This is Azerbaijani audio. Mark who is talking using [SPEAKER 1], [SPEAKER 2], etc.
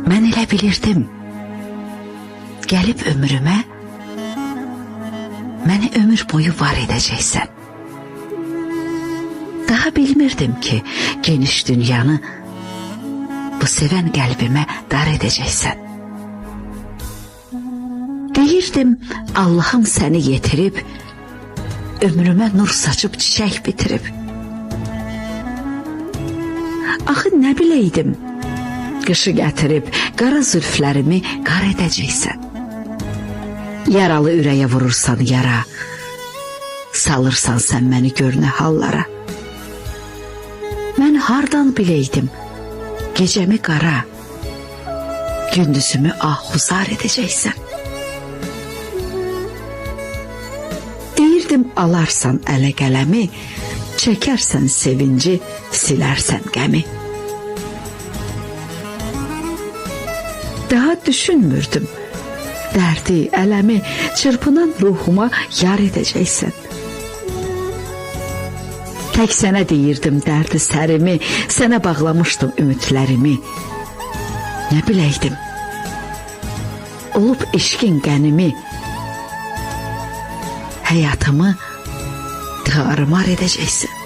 [SPEAKER 1] Mən elə bilirdim, gəlib ömrümə, məni ömür boyu var edəcəksən. Daha bilmirdim ki, geniş dünyanı bu sevən qəlbimə dar edəcəksən. Deyirdim, Allahım səni yetirib, ömrümə nur saçıb çiçək bitirib. Axı nə biləydim, qışı gətirib, qara zülflərimi qar edəcəksən. Yaralı ürəyə vurursan yara, salırsan sən məni görünə hallara. Mən hardan biləydim, gecəmi qara, gündüzümü ahuzar edəcəksən. Deyirdim, alarsan ələ qələmi, çəkərsən sevinci, silərsən qəmi. Daha düşünmürdüm, dərdi, ələmi çırpınan ruhuma yar edəcəksən. Tək sənə deyirdim dərdi sərimi, sənə bağlamışdım ümidlərimi. Nə biləydim, olub eşqin qənimi, həyatımı tarımar edəcəksən.